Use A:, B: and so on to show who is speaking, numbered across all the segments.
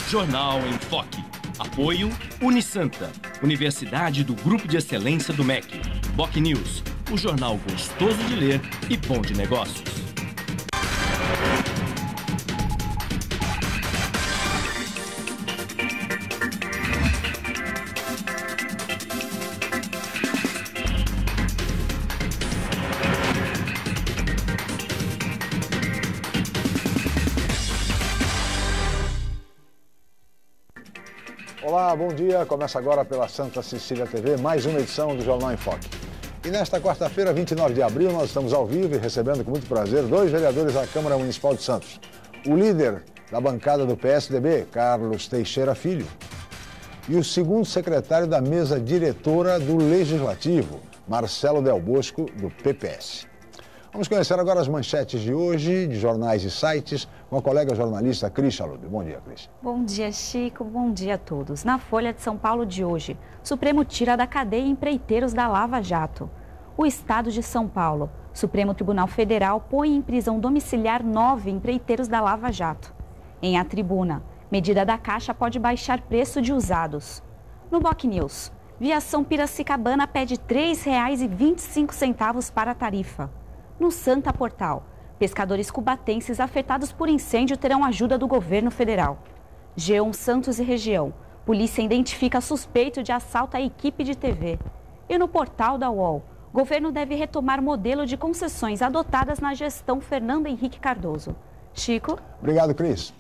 A: Jornal em Foque. Apoio Unisanta, Universidade do Grupo de Excelência do MEC. Boc News, o jornal gostoso de ler e bom de negócios.
B: Olá, bom dia. Começa agora pela Santa Cecília TV, mais uma edição do Jornal em Foque. E nesta quarta-feira, 29 de abril, nós estamos ao vivo e recebendo com muito prazer dois vereadores da Câmara Municipal de Santos. O líder da bancada do PSDB, Carlos Teixeira Filho, e o segundo secretário da mesa diretora do Legislativo, Marcelo Del Bosco, do PPS. Vamos conhecer agora as manchetes de hoje, de jornais e sites, com a colega jornalista Cris Chalub. Bom dia, Cris.
C: Bom dia, Chico. Bom dia a todos. Na Folha de São Paulo de hoje, Supremo tira da cadeia empreiteiros da Lava Jato. O Estado de São Paulo, Supremo Tribunal Federal põe em prisão domiciliar 9 empreiteiros da Lava Jato. Em A Tribuna, medida da Caixa pode baixar preço de usados. No Boc News, Viação Piracicabana pede R$ 3,25 para a tarifa. No Santa Portal, pescadores cubatenses afetados por incêndio terão ajuda do governo federal. G1 Santos e região, polícia identifica suspeito de assalto à equipe de TV. E no portal da UOL, governo deve retomar modelo de concessões adotadas na gestão Fernando Henrique Cardoso. Chico?
B: Obrigado, Cris.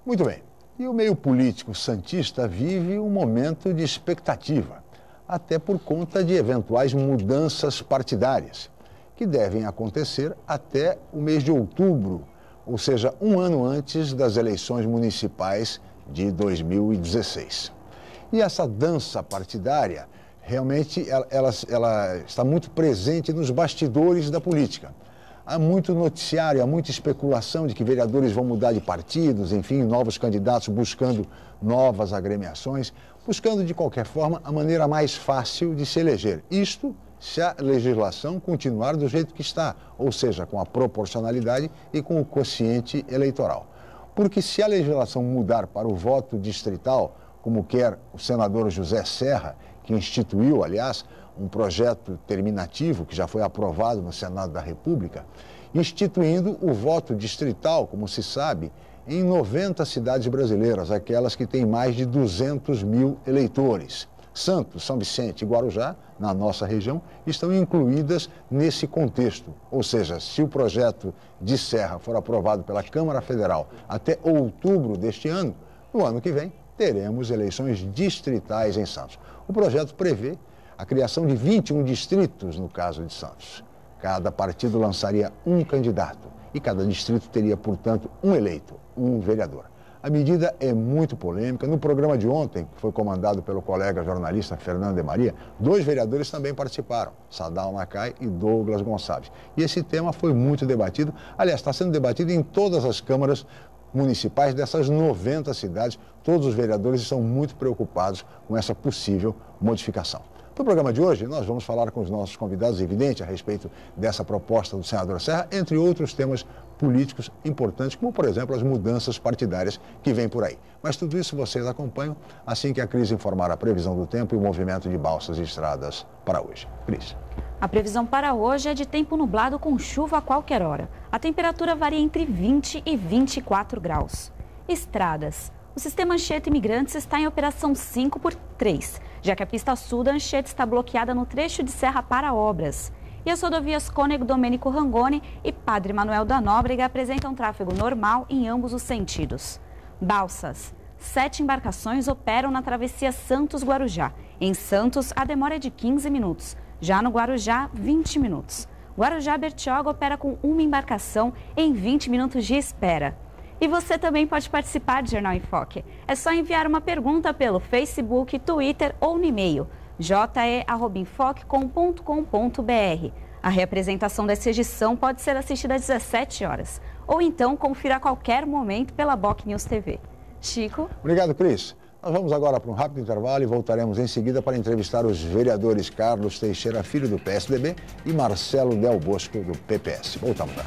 B: Muito bem. E o meio político santista vive um momento de expectativa, até por conta de eventuais mudanças partidárias, que devem acontecer até o mês de outubro, ou seja, um ano antes das eleições municipais de 2016. E essa dança partidária, realmente, ela está muito presente nos bastidores da política. Há muito noticiário, há muita especulação de que vereadores vão mudar de partidos, enfim, novos candidatos buscando novas agremiações, buscando, de qualquer forma, a maneira mais fácil de se eleger. Isto se a legislação continuar do jeito que está, ou seja, com a proporcionalidade e com o quociente eleitoral. Porque se a legislação mudar para o voto distrital, como quer o senador José Serra, que instituiu, aliás, um projeto terminativo que já foi aprovado no Senado da República, instituindo o voto distrital, como se sabe, em 90 cidades brasileiras, aquelas que têm mais de 200 mil eleitores. Santos, São Vicente e Guarujá, na nossa região, estão incluídas nesse contexto. Ou seja, se o projeto de Serra for aprovado pela Câmara Federal até outubro deste ano, no ano que vem, teremos eleições distritais em Santos. O projeto prevê a criação de 21 distritos no caso de Santos. Cada partido lançaria um candidato e cada distrito teria, portanto, um eleito, um vereador. A medida é muito polêmica. No programa de ontem, que foi comandado pelo colega jornalista Fernando de Maria, 2 vereadores também participaram, Sadal Nakai e Douglas Gonçalves. E esse tema foi muito debatido, aliás, está sendo debatido em todas as câmaras municipais dessas 90 cidades. Todos os vereadores estão muito preocupados com essa possível modificação. No programa de hoje, nós vamos falar com os nossos convidados, evidente, a respeito dessa proposta do senador Serra, entre outros temas políticos importantes, como, por exemplo, as mudanças partidárias que vêm por aí. Mas tudo isso vocês acompanham assim que a Cris informar a previsão do tempo e o movimento de balsas e estradas para hoje. Cris.
C: A previsão para hoje é de tempo nublado com chuva a qualquer hora. A temperatura varia entre 20 e 24 graus. Estradas. O sistema Anchieta Imigrantes está em operação 5x3, já que a pista sul da Anchieta está bloqueada no trecho de serra para obras. E as rodovias Cônego Domênico Rangoni e Padre Manuel da Nóbrega apresentam tráfego normal em ambos os sentidos. Balsas. 7 embarcações operam na travessia Santos-Guarujá. Em Santos, a demora é de 15 minutos. Já no Guarujá, 20 minutos. Guarujá-Bertioga opera com uma embarcação em 20 minutos de espera. E você também pode participar do Jornal em Foque. É só enviar uma pergunta pelo Facebook, Twitter ou no e-mail je@enfoque.com.br. A reapresentação dessa edição pode ser assistida às 17 horas. Ou então confira a qualquer momento pela Boc News TV. Chico?
B: Obrigado, Cris. Nós vamos agora para um rápido intervalo e voltaremos em seguida para entrevistar os vereadores Carlos Teixeira Filho, do PSDB, e Marcelo Del Bosco, do PPS. Voltamos já.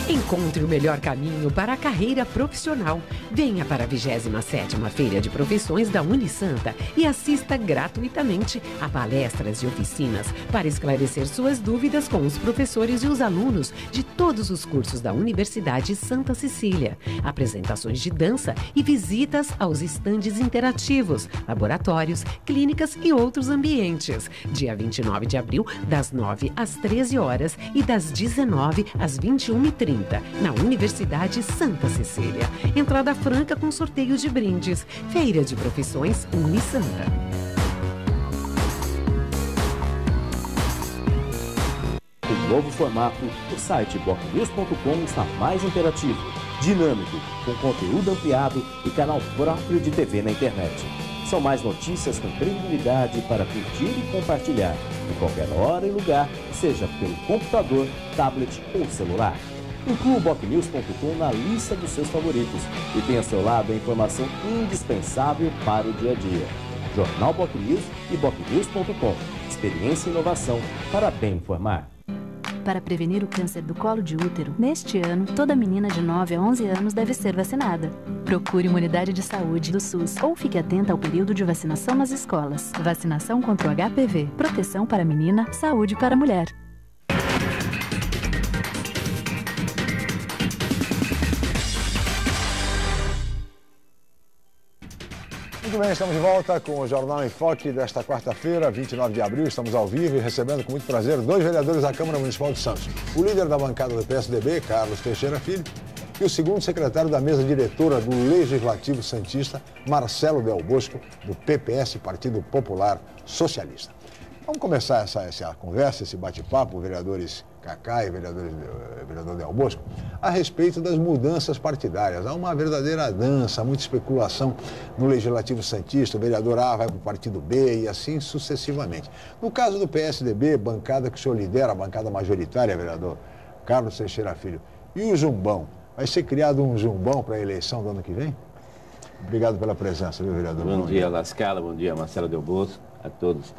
D: Encontre o melhor caminho para a carreira profissional. Venha para a 27ª Feira de Profissões da Unisanta e assista gratuitamente a palestras e oficinas para esclarecer suas dúvidas com os professores e os alunos de todos os cursos da Universidade Santa Cecília. Apresentações de dança e visitas aos estandes interativos, laboratórios, clínicas e outros ambientes. Dia 29 de abril, das 9 às 13 horas e das 19 às 21h30. Na Universidade Santa Cecília. Entrada franca com sorteio de brindes. Feira de Profissões Unisanta.
A: Com novo formato, o site bocnews.com está mais interativo, dinâmico, com conteúdo ampliado e canal próprio de TV na internet. São mais notícias com credibilidade para curtir e compartilhar, em qualquer hora e lugar, seja pelo computador, tablet ou celular. Inclua o bocnews.com na lista dos seus favoritos e tenha ao seu lado a informação indispensável para o dia a dia. Jornal Bocnews e bocnews.com. Experiência e inovação para bem informar.
E: Para prevenir o câncer do colo de útero, neste ano, toda menina de 9 a 11 anos deve ser vacinada. Procure uma unidade de saúde do SUS ou fique atenta ao período de vacinação nas escolas. Vacinação contra o HPV. Proteção para a menina, saúde para a mulher.
B: Muito bem, estamos de volta com o Jornal em Foque desta quarta-feira, 29 de abril. Estamos ao vivo e recebendo com muito prazer dois vereadores da Câmara Municipal de Santos. O líder da bancada do PSDB, Carlos Teixeira Filho, e o segundo secretário da mesa diretora do Legislativo Santista, Marcelo Del Bosco, do PPS, Partido Popular Socialista. Vamos começar essa conversa, esse bate-papo, vereadores Cacá e vereador Del Bosco, a respeito das mudanças partidárias. Há uma verdadeira dança, muita especulação no Legislativo Santista. O vereador A vai para o partido B e assim sucessivamente. No caso do PSDB, bancada que o senhor lidera, a bancada majoritária, vereador Carlos Teixeira Filho, e o Jumbão? Vai ser criado um Jumbão para a eleição do ano que vem? Obrigado pela presença, viu, vereador?
F: Bom dia, Lascala. Bom dia, Marcelo Del Bosco, a todos os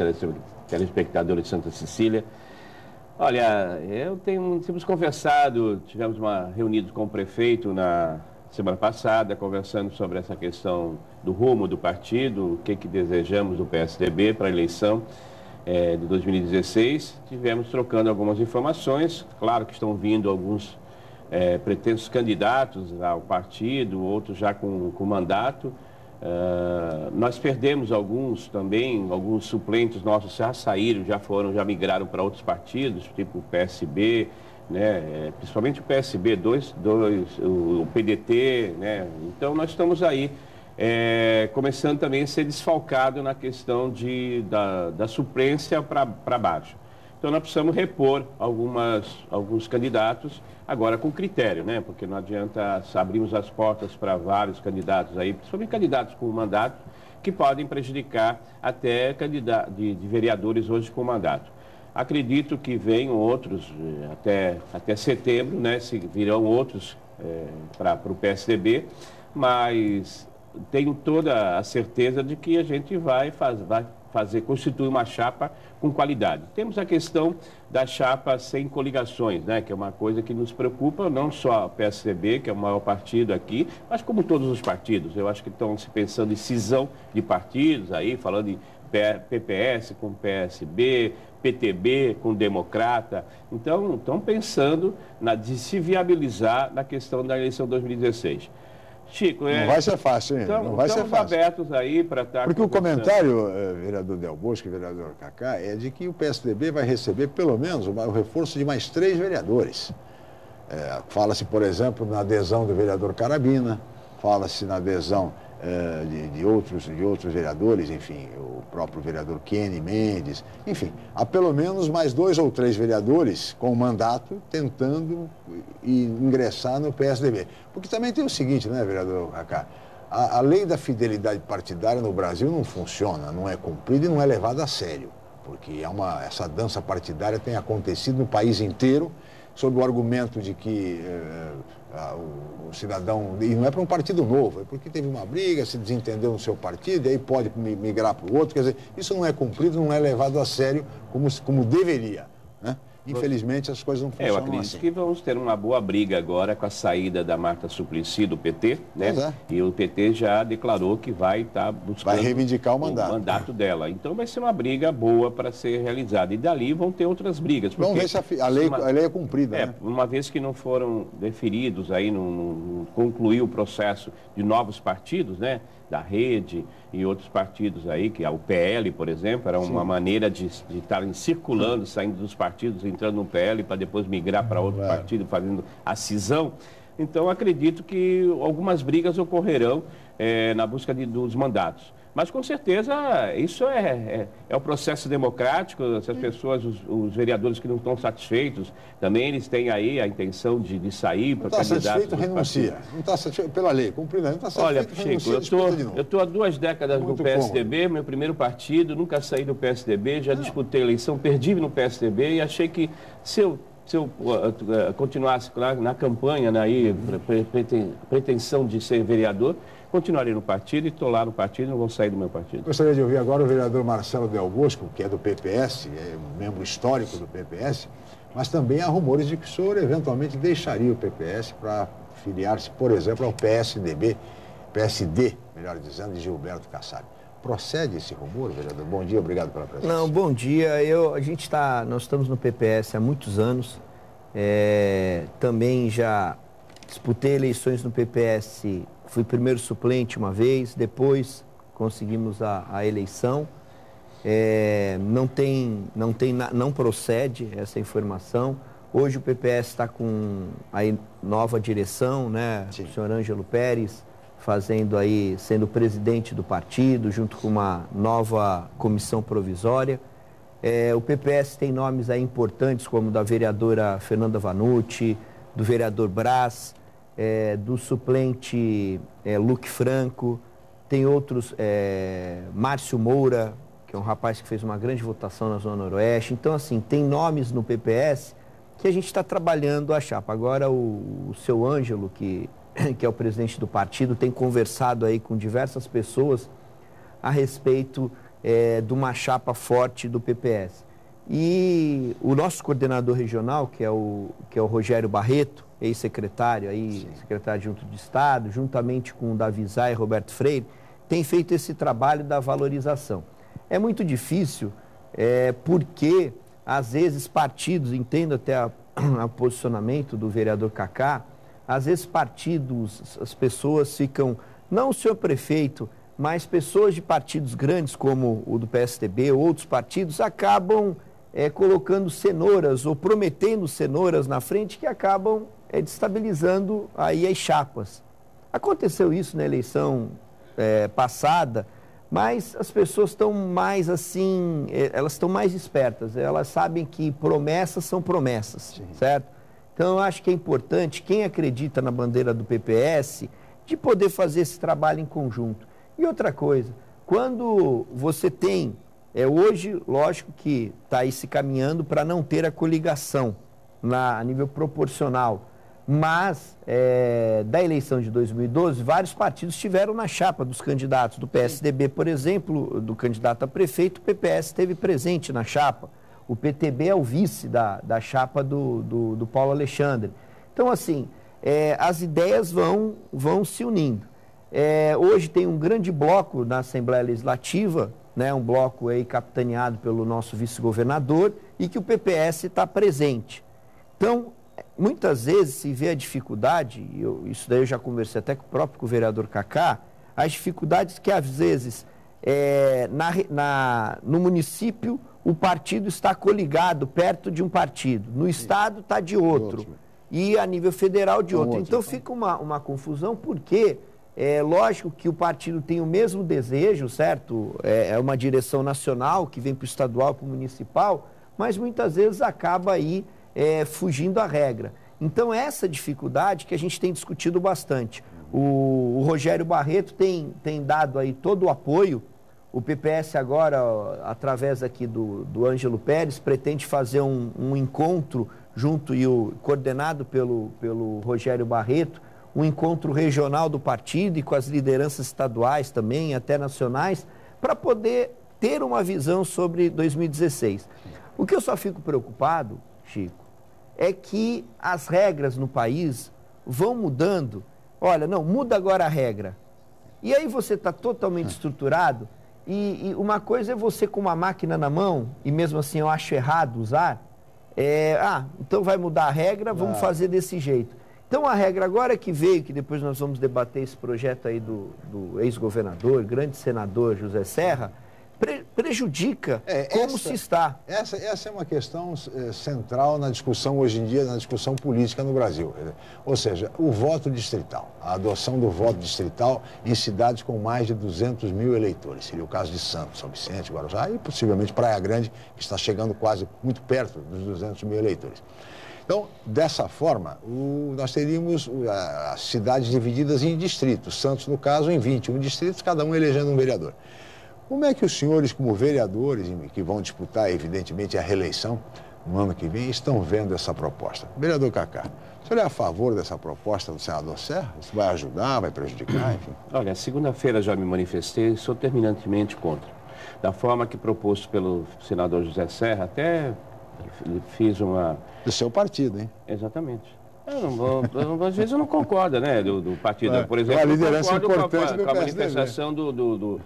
F: telespectadores de Santa Cecília. Olha, temos conversado, tivemos reunido com o prefeito na semana passada, conversando sobre essa questão do rumo do partido, o que desejamos do PSDB para a eleição de 2016. Tivemos trocando algumas informações, claro que estão vindo alguns pretensos candidatos ao partido, outros já com mandato. Nós perdemos alguns também, alguns suplentes nossos já saíram, já migraram para outros partidos, tipo o PSB, né? Principalmente o PSB, o PDT, né? Então nós estamos aí começando também a ser desfalcado na questão da suplência para baixo. Então nós precisamos repor alguns candidatos, agora com critério, né? Porque não adianta abrirmos as portas para vários candidatos aí, principalmente candidatos com mandato, que podem prejudicar até candidatos de vereadores hoje com mandato. Acredito que venham outros até setembro, né? Se virão outros para o PSDB, mas tenho toda a certeza de que a gente vai constituir uma chapa com qualidade. Temos a questão da chapa sem coligações, né, que é uma coisa que nos preocupa, não só o PSDB, que é o maior partido aqui, mas como todos os partidos. Eu acho que estão se pensando em cisão de partidos, aí falando em PPS com PSB, PTB com Democrata. Então, estão pensando de se viabilizar na questão da eleição 2016. Chico,
B: não vai ser fácil, hein?
F: Então,
B: não vai ser fácil.
F: Abertos aí para estar
B: Porque o comentário, vereador Del Bosco e vereador Cacá, é de que o PSDB vai receber pelo menos o reforço de mais 3 vereadores. Fala-se, por exemplo, na adesão do vereador Carabina, fala-se na adesão de outros vereadores, enfim, o próprio vereador Kenny Mendes, enfim, há pelo menos mais 2 ou 3 vereadores com mandato tentando ingressar no PSDB. Porque também tem o seguinte, né, vereador Cacá? A lei da fidelidade partidária no Brasil não funciona, não é cumprida e não é levada a sério. Porque essa dança partidária tem acontecido no país inteiro, sob o argumento de que o cidadão, e não é para um partido novo, é porque teve uma briga, se desentendeu no seu partido, e aí pode migrar para o outro. Quer dizer, isso não é cumprido, não é levado a sério como deveria, né? Infelizmente, as coisas não funcionam
F: Eu acredito
B: assim.
F: que vamos ter uma boa briga agora com a saída da Marta Suplicy do PT, né? E o PT já declarou que vai estar buscando...
B: Vai reivindicar o mandato
F: dela. Então vai ser uma briga boa para ser realizada. E dali vão ter outras brigas.
B: Vamos ver se a lei é cumprida, né?
F: Uma vez que não foram deferidos, aí não concluiu o processo de novos partidos, né? Da Rede e outros partidos aí, que o PL, por exemplo, era uma maneira de estarem circulando, saindo dos partidos, entrando no PL para depois migrar para outro partido, fazendo a cisão. Então, acredito que algumas brigas ocorrerão na busca dos mandatos. Mas, com certeza, isso é o processo democrático. Essas pessoas, os vereadores que não estão satisfeitos, também eles têm aí a intenção de sair para candidatos.
B: Não está satisfeito, renuncia. Não está satisfeito pela lei, cumprindo. Não está satisfeito,
F: olha, Chico, eu estou há 2 décadas no PSDB, meu primeiro partido, nunca saí do PSDB, já disputei a eleição, perdi no PSDB e achei que se eu continuasse na campanha, pretensão de ser vereador, continuarei no partido e estou lá no partido e não vou sair do meu partido.
B: Gostaria de ouvir agora o vereador Marcelo Del Bosco, que é do PPS, é um membro histórico do PPS, mas também há rumores de que o senhor eventualmente deixaria o PPS para filiar-se, por exemplo, ao PSD, melhor dizendo, de Gilberto Kassab. Procede esse rumor, vereador? Bom dia, obrigado pela presença.
G: Não, bom dia. Nós estamos no PPS há muitos anos. Também já disputei eleições no PPS, fui primeiro suplente uma vez, depois conseguimos a eleição. Não procede essa informação. Hoje o PPS está com a nova direção, né? Sim. O senhor Ângelo Pérez sendo presidente do partido, junto com uma nova comissão provisória. O PPS tem nomes aí importantes, como da vereadora Fernanda Vanucci, do vereador Brás, do suplente Luque Franco, tem outros, Márcio Moura, que é um rapaz que fez uma grande votação na Zona Noroeste. Então, assim, tem nomes no PPS que a gente está trabalhando a chapa. Agora, o seu Ângelo, que é o presidente do partido, tem conversado aí com diversas pessoas a respeito de uma chapa forte do PPS. E o nosso coordenador regional, que é o Rogério Barreto, ex-secretário, secretário junto de Estado, juntamente com o Davi Zay e Roberto Freire, tem feito esse trabalho da valorização. É muito difícil, porque, às vezes, partidos, entendo até o posicionamento do vereador Cacá, às vezes partidos, as pessoas ficam, não o senhor prefeito, mas pessoas de partidos grandes como o do PSDB ou outros partidos acabam colocando cenouras ou prometendo cenouras na frente que acabam destabilizando aí as chapas. Aconteceu isso na eleição passada, mas as pessoas estão mais assim, elas estão mais espertas, elas sabem que promessas são promessas, sim, certo? Então, eu acho que é importante, quem acredita na bandeira do PPS, de poder fazer esse trabalho em conjunto. E outra coisa, quando você tem, hoje, lógico que está aí se caminhando para não ter a coligação a nível proporcional, mas da eleição de 2012, vários partidos estiveram na chapa dos candidatos. Do PSDB, por exemplo, do candidato a prefeito, o PPS esteve presente na chapa. O PTB é o vice da chapa do Paulo Alexandre. Então, assim, as ideias vão se unindo. Hoje tem um grande bloco na Assembleia Legislativa, né, um bloco aí capitaneado pelo nosso vice-governador, e que o PPS está presente. Então, muitas vezes se vê a dificuldade, isso daí eu já conversei até com o próprio vereador Cacá, as dificuldades que às vezes no município o partido está coligado perto de um partido, no estado está de outro, e a nível federal de outro. Então fica uma confusão, porque lógico que o partido tem o mesmo desejo, certo? É uma direção nacional que vem para o estadual, para o municipal, mas muitas vezes acaba aí fugindo à regra. Então essa dificuldade que a gente tem discutido bastante. O Rogério Barreto tem dado aí todo o apoio. O PPS agora, através aqui do Ângelo Pérez, pretende fazer um encontro junto e coordenado pelo Rogério Barreto, um encontro regional do partido e com as lideranças estaduais também, até nacionais, para poder ter uma visão sobre 2016. O que eu só fico preocupado, Chico, é que as regras no país vão mudando. Olha, não, muda agora a regra. E aí você está totalmente estruturado e uma coisa é você com uma máquina na mão, e mesmo assim eu acho errado usar, então vai mudar a regra, vamos fazer desse jeito. Então a regra agora que veio, que depois nós vamos debater esse projeto aí do ex-governador, grande senador José Serra, prejudica se está.
B: Essa é uma questão central na discussão hoje em dia, na discussão política no Brasil. Ou seja, o voto distrital, a adoção do voto distrital em cidades com mais de 200 mil eleitores. Seria o caso de Santos, São Vicente, Guarujá e possivelmente Praia Grande, que está chegando quase muito perto dos 200 mil eleitores. Então, dessa forma, nós teríamos as cidades divididas em distritos. Santos, no caso, em 21 distritos, cada um elegendo um vereador. Como é que os senhores, como vereadores, que vão disputar, evidentemente, a reeleição no ano que vem, estão vendo essa proposta? Vereador Cacá, o senhor é a favor dessa proposta do senador Serra? Isso vai ajudar, vai prejudicar, enfim?
F: Olha, segunda-feira já me manifestei, sou terminantemente contra. Da forma que proposto pelo senador José Serra, até fiz uma...
B: Do seu partido, hein?
F: Exatamente. Às vezes eu não concordo, né, do partido. Por exemplo, eu concordo com a manifestação do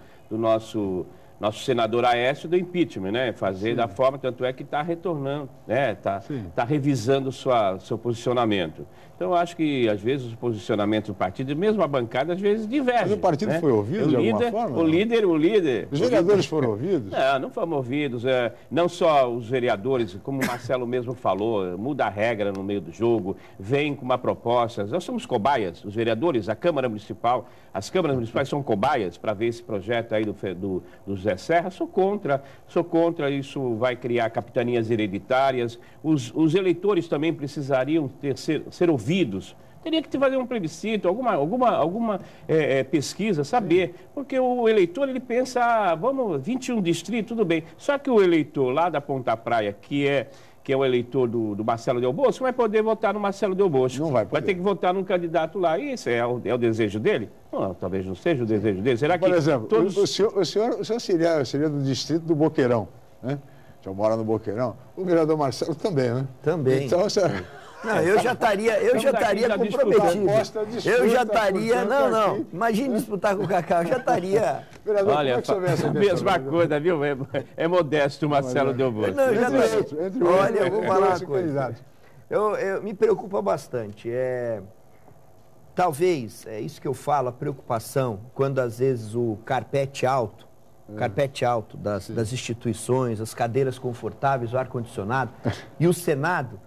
F: nosso senador Aécio do impeachment, né? Fazer da forma, tanto é que está retornando, né? Está revisando seu posicionamento. Então, eu acho que, às vezes, os posicionamentos do partido, mesmo a bancada, às vezes divergem.
B: Mas o partido foi ouvido de alguma forma?
F: O líder...
B: Os vereadores foram ouvidos?
F: Não fomos ouvidos. Não só os vereadores, como o Marcelo mesmo falou, muda a regra no meio do jogo, vem com uma proposta. Nós somos cobaias, os vereadores, a Câmara Municipal, as câmaras municipais são cobaias para ver esse projeto aí do José Serra. Sou contra, isso vai criar capitanias hereditárias. Os eleitores também precisariam ser ouvidos. Teria que fazer um plebiscito, alguma pesquisa, saber. Porque o eleitor, ele pensa, vamos, 21 distritos, tudo bem. Só que o eleitor lá da Ponta Praia, que é o eleitor do Marcelo Delbosco, vai poder votar no Marcelo Delbosco.
B: Não vai poder.
F: Vai ter que votar num candidato lá. E isso é o desejo dele? Não, talvez não seja o desejo dele. Será que...
B: Por exemplo, o senhor seria do distrito do Boqueirão, né? O senhor mora no Boqueirão. O vereador Marcelo também, né?
G: Também.
B: Então, senhor...
G: Não, eu já estaria comprometido. Eu já estaria, não. Imagine disputar com o Cacá, eu já estaria.
F: Vereador, olha, como é que você vê essa mesma coisa, viu? É modesto o Marcelo Delbosco.
G: Não, eu já estaria. Olha, eu vou falar uma coisa. Me preocupa bastante. Talvez, é isso que eu falo, a preocupação, quando às vezes o carpete alto das instituições, as cadeiras confortáveis, o ar-condicionado e o Senado.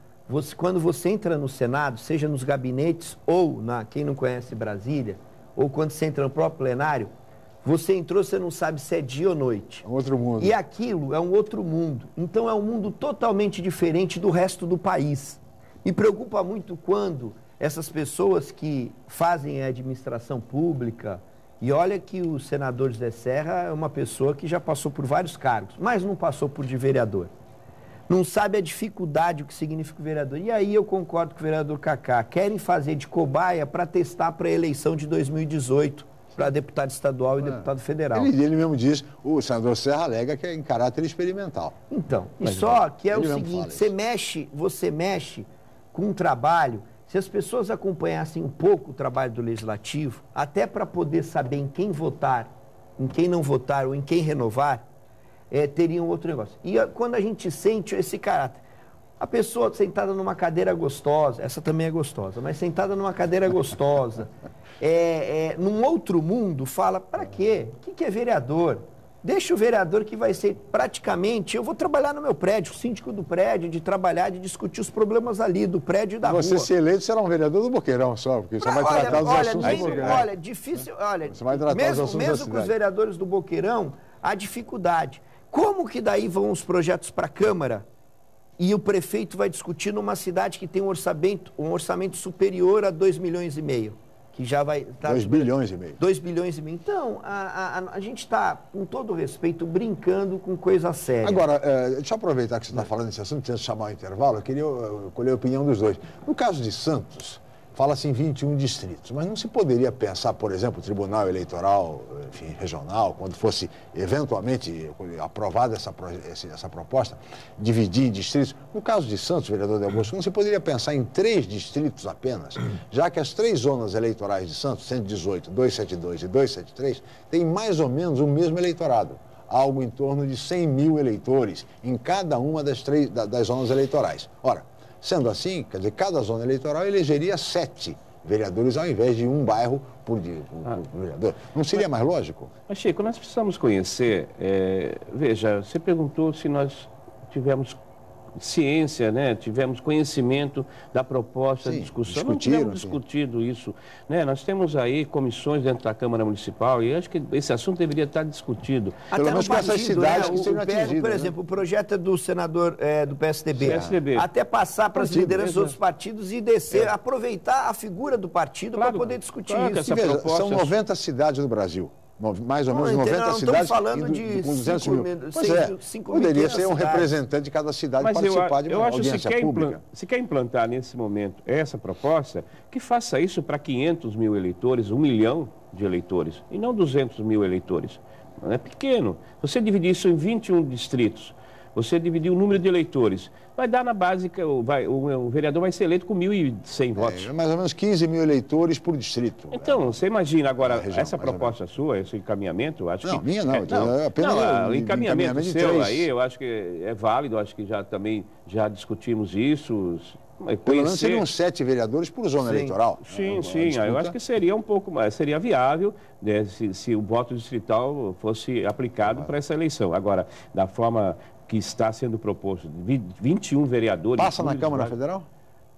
G: Quando você entra no Senado, seja nos gabinetes ou quem não conhece Brasília, ou quando você entra no próprio plenário, você entrou, você não sabe se é dia ou noite.
B: É um outro mundo.
G: E aquilo é um outro mundo. Então é um mundo totalmente diferente do resto do país. Me preocupa muito quando essas pessoas que fazem a administração pública, e olha que o senador José Serra é uma pessoa que já passou por vários cargos, mas não passou por de vereador. Não sabe a dificuldade, o que significa o vereador. E aí eu concordo com o vereador Cacá. Querem fazer de cobaia para testar para a eleição de 2018, para deputado estadual e deputado federal.
B: Ele mesmo diz, o senador Serra alega que é em caráter experimental.
G: Então, e só que é o seguinte, você mexe com um trabalho, se as pessoas acompanhassem um pouco o trabalho do Legislativo, até para poder saber em quem votar, em quem não votar ou em quem renovar, teria um outro negócio. E quando a gente sente esse caráter, a pessoa sentada numa cadeira gostosa, essa também é gostosa, mas sentada numa cadeira gostosa, num outro mundo, fala, para quê? O que é vereador? Deixa o vereador que vai ser praticamente, eu vou trabalhar no meu prédio, o síndico do prédio, de trabalhar, de discutir os problemas ali do prédio e da rua.
B: Você se eleito será um vereador do Boqueirão só, porque você vai tratar dos assuntos do Boqueirão.
G: Olha, difícil, você vai tratar mesmo com os vereadores do Boqueirão, há dificuldade. Como que daí vão os projetos para a Câmara e o prefeito vai discutir numa cidade que tem um orçamento superior a 2,5 milhões, que já vai estar...
B: 2 bilhões e meio.
G: 2 bilhões e meio. Então, a gente está, com todo respeito, brincando com coisa séria.
B: Agora, deixa eu aproveitar que você está falando desse assunto, antes de chamar o intervalo, eu queria colher a opinião dos dois. No caso de Santos, fala-se em 21 distritos, mas não se poderia pensar, por exemplo, o Tribunal Eleitoral, enfim, regional, quando fosse eventualmente aprovada essa proposta, dividir em distritos. No caso de Santos, vereador Del Bosco, não se poderia pensar em 3 distritos apenas, já que as 3 zonas eleitorais de Santos, 118, 272 e 273, têm mais ou menos o mesmo eleitorado, algo em torno de 100 mil eleitores em cada uma das zonas eleitorais. Ora, sendo assim, quer dizer, cada zona eleitoral elegeria 7 vereadores ao invés de um bairro por vereador. Não seria mais lógico?
F: Mas, Chico, nós precisamos conhecer, veja, você perguntou se nós tivemos ciência, né? Tivemos conhecimento da proposta de discussão. Não tivemos discutido isso, né? Nós temos aí comissões dentro da Câmara Municipal e acho que esse assunto deveria estar discutido.
B: Pelo menos com essas cidades que seriam atingidas.
G: Por exemplo, o projeto é do senador do PSDB. Até passar para as lideranças dos outros partidos e descer, aproveitar a figura do partido para poder discutir isso.
B: Veja, são 90 cidades do Brasil. Mais ou menos 90 cidades.
G: Estamos falando de
B: 200 mil. Poderia ser um representante de cada cidade participar de uma audiência pública.
F: Se quer implantar nesse momento essa proposta, que faça isso para 500 mil eleitores, 1 milhão de eleitores, e não 200 mil eleitores. Não é pequeno. Você dividir isso em 21 distritos, você dividir o número de eleitores, vai dar na básica, o vereador vai ser eleito com 1.100 votos.
B: Mais ou menos 15 mil eleitores por distrito.
F: Então, você imagina agora, essa proposta sua, esse encaminhamento, eu acho que...
B: Não, minha não, apenas
F: o encaminhamento seu aí, eu acho que é válido, acho que já discutimos isso.
B: Pelo menos seriam 7 vereadores por zona eleitoral.
F: Sim, eu acho que seria um pouco mais, seria viável, né, se o voto distrital fosse aplicado para essa eleição. Agora, da forma que está sendo proposto, 21 vereadores...
B: Passa na Câmara Federal?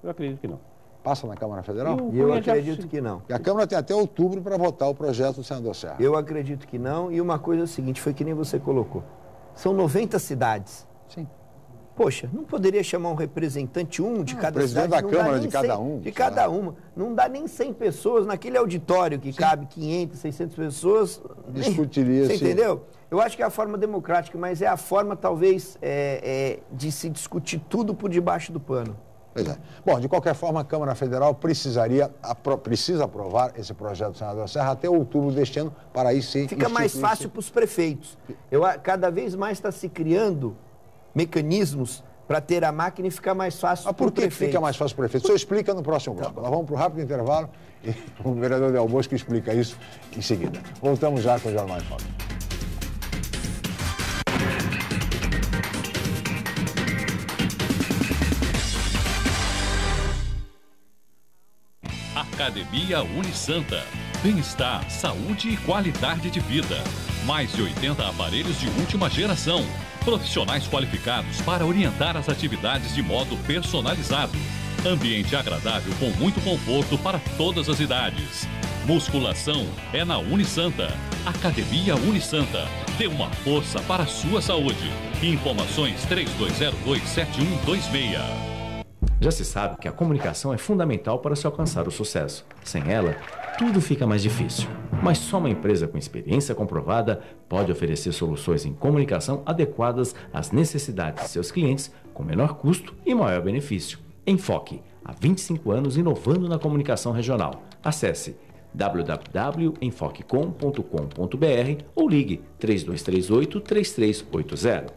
F: Eu acredito que não.
B: Passa na Câmara Federal?
G: Eu acredito que não.
B: E a Câmara tem até outubro para votar o projeto do senador Serra.
G: Eu acredito que não. E uma coisa é a seguinte, foi que nem você colocou. São 90 cidades.
B: Sim.
G: Poxa, não poderia chamar um representante de cada cidade?
B: Presidente da Câmara de cada um.
G: De cada uma. Não dá nem 100 pessoas naquele auditório que cabe 500, 600 pessoas.
B: Discutiria-se.
G: Você entendeu? Eu acho que é a forma democrática, mas é a forma, talvez, de se discutir tudo por debaixo do pano.
B: Pois é. Bom, de qualquer forma, a Câmara Federal precisa aprovar esse projeto do senador Serra até outubro deste ano, para aí sim...
G: Fica mais fácil para os prefeitos. Cada vez mais está se criando mecanismos para ter a máquina e ficar mais fácil para o prefeito.
B: Por que fica mais fácil para o prefeito? O senhor explica no próximo bloco. Nós vamos para o rápido intervalo e o vereador Del Bosco explica isso em seguida. Voltamos já com o Jornal em Foque.
H: Academia Unisanta. Bem-estar, saúde e qualidade de vida. Mais de 80 aparelhos de última geração. Profissionais qualificados para orientar as atividades de modo personalizado. Ambiente agradável com muito conforto para todas as idades. Musculação é na Unisanta. Academia Unisanta. Dê uma força para a sua saúde. Informações 3202-7126.
A: Já se sabe que a comunicação é fundamental para se alcançar o sucesso. Sem ela, tudo fica mais difícil. Mas só uma empresa com experiência comprovada pode oferecer soluções em comunicação adequadas às necessidades de seus clientes, com menor custo e maior benefício. Enfoque, há 25 anos inovando na comunicação regional. Acesse www.enfoquecom.com.br ou ligue 3238-3380.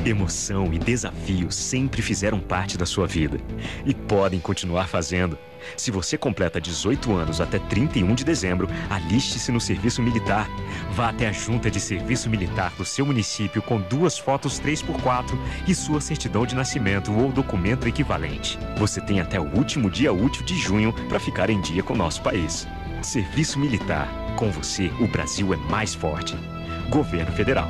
I: Emoção e desafio sempre fizeram parte da sua vida e podem continuar fazendo. Se você completa 18 anos até 31 de dezembro, aliste-se no serviço militar. Vá até a junta de serviço militar do seu município com 2 fotos 3x4 e sua certidão de nascimento ou documento equivalente. Você tem até o último dia útil de junho para ficar em dia com o nosso país. Serviço Militar. Com você, o Brasil é mais forte. Governo Federal.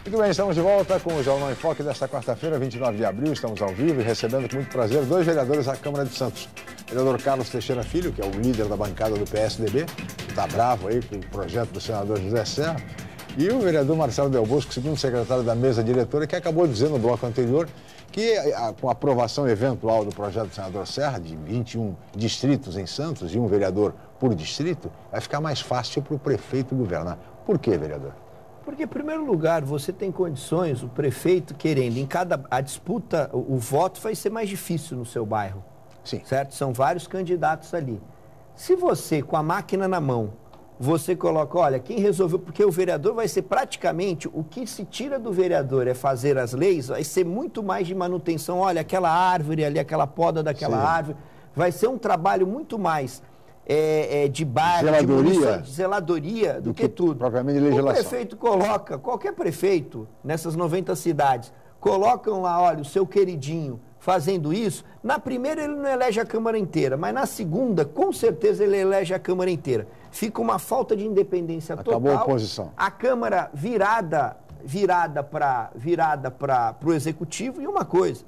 B: Muito bem, estamos de volta com o Jornal em Foque desta quarta-feira, 29 de abril. Estamos ao vivo e recebendo com muito prazer 2 vereadores da Câmara de Santos. O vereador Carlos Teixeira Filho, que é o líder da bancada do PSDB, está bravo aí com o projeto do senador José Serra. E o vereador Marcelo Del Bosco, segundo secretário da mesa diretora, que acabou dizendo no bloco anterior que com a aprovação eventual do projeto do senador Serra, de 21 distritos em Santos e um vereador por distrito, vai ficar mais fácil para o prefeito governar. Por quê, vereador?
G: Porque, em primeiro lugar, você tem condições, o prefeito querendo, a disputa, o voto vai ser mais difícil no seu bairro.
B: Sim.
G: Certo? São vários candidatos ali. Se você, com a máquina na mão, você coloca, olha, quem resolveu, porque o vereador vai ser praticamente, o que se tira do vereador é fazer as leis, vai ser muito mais de manutenção, olha, aquela árvore ali, aquela poda daquela árvore, vai ser um trabalho muito mais de bairro, de zeladoria do que tudo.
B: Propriamente legislação.
G: O prefeito coloca, qualquer prefeito nessas 90 cidades, colocam lá, olha, o seu queridinho fazendo isso, na primeira ele não elege a Câmara inteira, mas na segunda, com certeza, ele elege a Câmara inteira. Fica uma falta de independência total.
B: Acabou a oposição.
G: A Câmara virada para o Executivo. E uma coisa,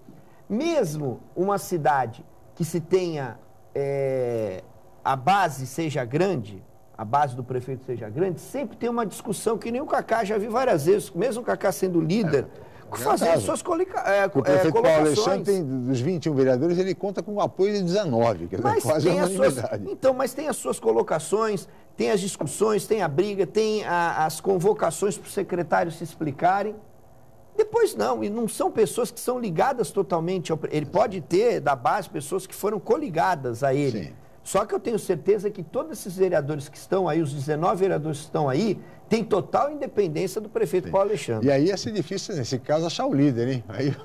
G: mesmo uma cidade que se tenha, a base seja grande, a base do prefeito seja grande, sempre tem uma discussão que nem o Cacá já vi várias vezes, mesmo o Cacá sendo líder, fazendo suas
B: o prefeito Paulo Alexandre, dos 21 vereadores, ele conta com o apoio de 19, que é quase uma unanimidade.
G: Então, mas tem as suas colocações, tem as discussões, tem a briga, tem as convocações para os secretários se explicarem. Depois não, e não são pessoas que são ligadas totalmente ao... Ele pode ter, da base, pessoas que foram coligadas a ele. Sim. Só que eu tenho certeza que todos esses vereadores que estão aí, os 19 vereadores que estão aí, têm total independência do prefeito Paulo Alexandre.
B: E aí ia ser difícil, nesse caso, achar o líder, hein? Aí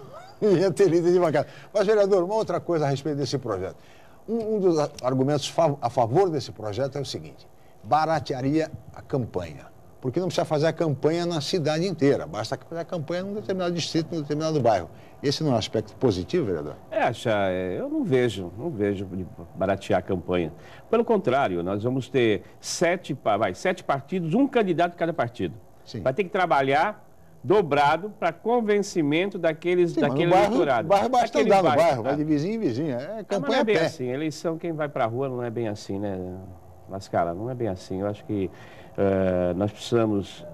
B: ia ter líder de bancada. Mas, vereador, uma outra coisa a respeito desse projeto. Um dos argumentos a favor desse projeto é o seguinte: baratearia a campanha. Porque não precisa fazer a campanha na cidade inteira, basta fazer a campanha num determinado distrito, num determinado bairro. Esse não é um aspecto positivo, vereador?
F: Eu não vejo de baratear a campanha. Pelo contrário, nós vamos ter 7 partidos, um candidato de cada partido. Sim. Vai ter que trabalhar dobrado para convencimento daquele eleitorado.
B: O bairro basta andar no bairro, vai de vizinho em vizinho, campanha
F: não é bem assim, eleição, quem vai para a rua não é bem assim, né, Mascara? Não é bem assim. Eu acho que nós precisamos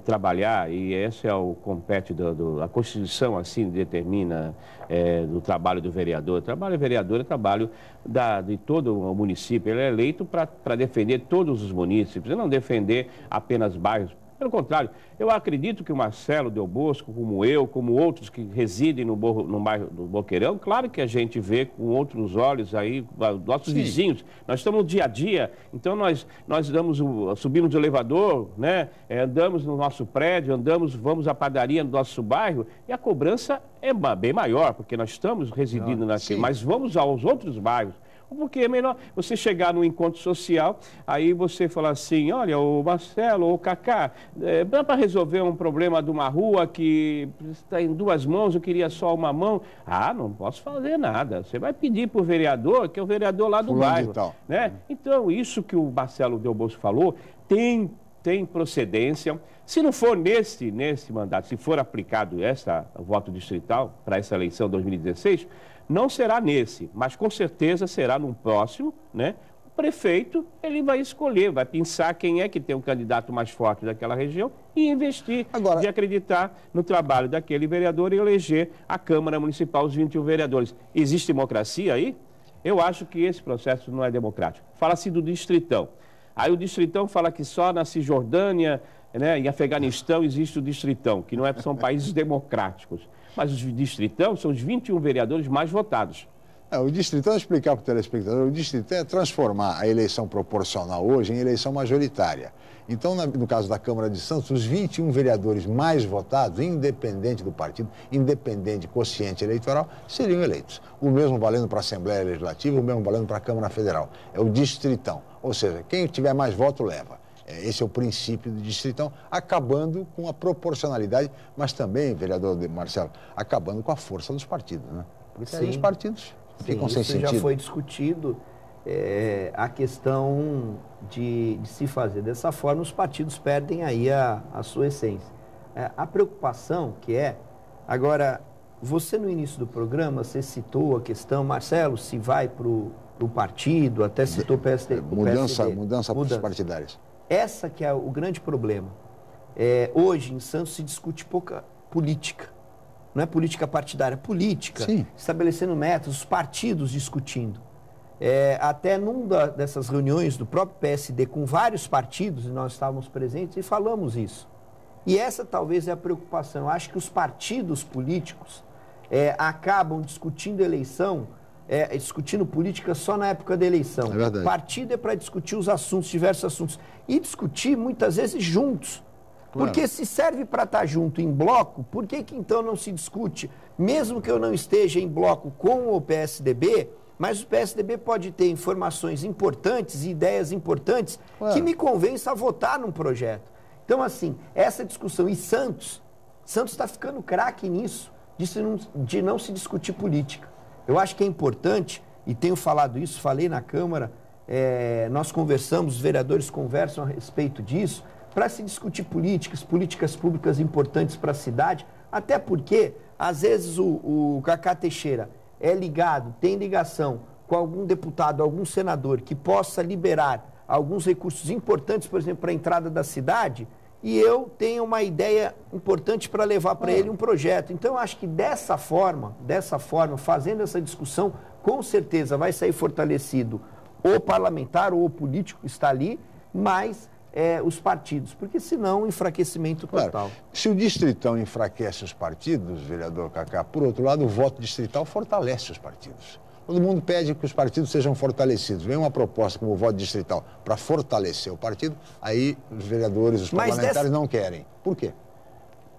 F: trabalhar, e esse é o compete a Constituição assim determina do trabalho do vereador. O trabalho do vereador é trabalho de todo o município. Ele é eleito para defender todos os munícipes, e não defender apenas bairros. Pelo contrário, eu acredito que o Marcelo Del Bosco, como eu, como outros que residem no bairro do Boqueirão, claro que a gente vê com outros olhos aí, nossos vizinhos. Nós estamos no dia a dia, então nós subimos o elevador, né? Andamos no nosso prédio, vamos à padaria no nosso bairro, e a cobrança é bem maior, porque nós estamos residindo naquele, mas vamos aos outros bairros. Porque é melhor você chegar num encontro social, aí você falar assim, olha, o Marcelo, o Cacá, dá para resolver um problema de uma rua que está em 2 mãos, eu queria só uma mão. Ah, não posso fazer nada. Você vai pedir para o vereador, que é o vereador lá do bairro. Né? Então, isso que o Marcelo Del Bosco falou, tem procedência. Se não for nesse mandato, se for aplicado o voto distrital para essa eleição 2016, não será nesse, mas com certeza será num próximo, né? O prefeito, ele vai escolher, vai pensar quem é que tem um candidato mais forte daquela região e investir, de acreditar no trabalho daquele vereador e eleger a Câmara Municipal, os 21 vereadores. Existe democracia aí? Eu acho que esse processo não é democrático. Fala-se do distritão. Aí o distritão fala que só na Cisjordânia, né, em Afeganistão existe o distritão, que não são países democráticos. Mas os distritão são os 21 vereadores mais votados.
B: O distritão, explicar para o telespectador, o distritão é transformar a eleição proporcional hoje em eleição majoritária. Então, no caso da Câmara de Santos, os 21 vereadores mais votados, independente do partido, independente do quociente eleitoral, seriam eleitos. O mesmo valendo para a Assembleia Legislativa, o mesmo valendo para a Câmara Federal. É o distritão. Ou seja, quem tiver mais voto leva. Esse é o princípio do distritão, acabando com a proporcionalidade, mas também, vereador Marcelo, acabando com a força dos partidos, né? Porque aí os partidos ficam sem sentido.
G: Já foi discutido a questão de se fazer dessa forma, os partidos perdem aí a sua essência. A preocupação agora, você no início do programa, você citou a questão, Marcelo, se vai para o do partido, até citou o PSD.
B: Mudança partidárias.
G: Essa que é o grande problema. Hoje, em Santos, se discute pouca política. Não é política partidária, é política.
B: Sim.
G: Estabelecendo metas, os partidos discutindo. Até numa dessas reuniões do próprio PSD com vários partidos, e nós estávamos presentes e falamos isso. E essa talvez é a preocupação. Eu acho que os partidos políticos acabam discutindo eleição, discutindo política só na época da eleição.
B: É verdade.
G: Partido é para discutir os assuntos, diversos assuntos. E discutir muitas vezes juntos. Claro. Porque se serve para estar junto em bloco, por que então não se discute? Mesmo que eu não esteja em bloco com o PSDB, mas o PSDB pode ter informações importantes e ideias importantes que me convençam a votar num projeto. Então, assim, essa discussão. E Santos está ficando craque nisso, de não se discutir política. Eu acho que é importante, e tenho falado isso, falei na Câmara, nós conversamos, os vereadores conversam a respeito disso, para se discutir políticas públicas importantes para a cidade, até porque, às vezes, o Cacá Teixeira tem ligação com algum deputado, algum senador que possa liberar alguns recursos importantes, por exemplo, para a entrada da cidade, e eu tenho uma ideia importante para levar para ele um projeto. Então, eu acho que dessa forma, fazendo essa discussão, com certeza vai sair fortalecido o parlamentar ou o político que está ali, mas os partidos, porque senão o enfraquecimento total.
B: Claro. Se o distritão enfraquece os partidos, vereador Cacá, por outro lado, o voto distrital fortalece os partidos. Todo mundo pede que os partidos sejam fortalecidos. Vem uma proposta como o voto distrital para fortalecer o partido, aí os vereadores, os parlamentares não querem. Por quê?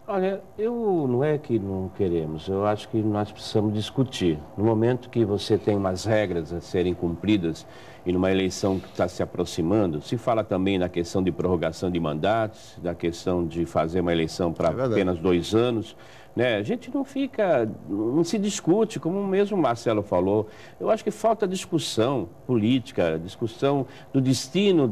F: Olha, não é que não queremos, eu acho que nós precisamos discutir. No momento que você tem umas regras a serem cumpridas e numa eleição que está se aproximando, se fala também na questão de prorrogação de mandatos, da questão de fazer uma eleição para apenas 2 anos, né? A gente não se discute, como mesmo o Marcelo falou. Eu acho que falta discussão política, discussão do destino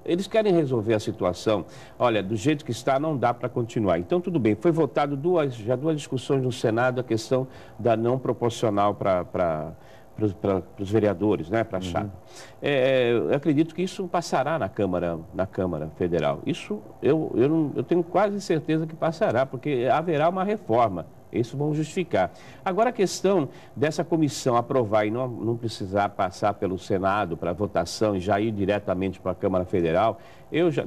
F: eles querem resolver a situação. Olha, do jeito que está, não dá para continuar. Então, tudo bem, foi votado já duas discussões no Senado, a questão da não proporcional para os vereadores, né, para a chapa. Eu acredito que isso passará na Câmara Federal. Isso eu tenho quase certeza que passará, porque haverá uma reforma. Isso vão justificar. Agora, a questão dessa comissão aprovar e não precisar passar pelo Senado para votação e já ir diretamente para a Câmara Federal, eu já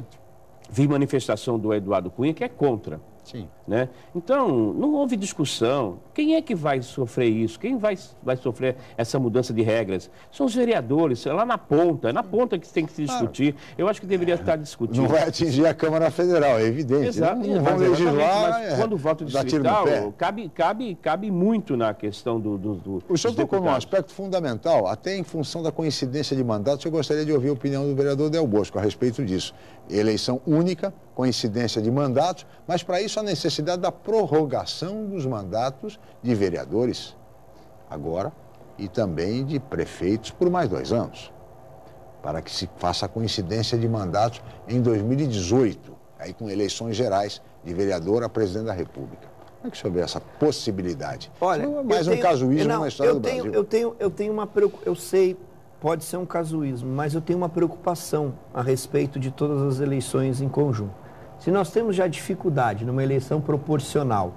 F: vi manifestação do Eduardo Cunha que é contra.
B: Sim.
F: Né? Então, não houve discussão. Quem é que vai sofrer isso? Quem vai sofrer essa mudança de regras? São os vereadores, é lá na ponta. É na ponta que tem que se discutir. Eu acho que deveria estar discutindo.
B: Não vai atingir a Câmara Federal, é evidente.
F: Exato.
B: Não vão legislar.
F: Mas quando o voto distrital, cabe muito na questão do
B: O senhor tocou num aspecto fundamental, até em função da coincidência de mandatos. Eu gostaria de ouvir a opinião do vereador Del Bosco a respeito disso. Eleição única, coincidência de mandatos, mas para isso a necessidade da prorrogação dos mandatos de vereadores agora e também de prefeitos por mais 2 anos, para que se faça a coincidência de mandatos em 2018, aí com eleições gerais de vereador a presidente da República. Como é que o senhor vê essa possibilidade?
G: Olha,
B: um casuísmo na história do Brasil.
G: Eu tenho uma preocupação, eu sei, pode ser um casuísmo, mas eu tenho uma preocupação a respeito de todas as eleições em conjunto. Se nós temos já dificuldade numa eleição proporcional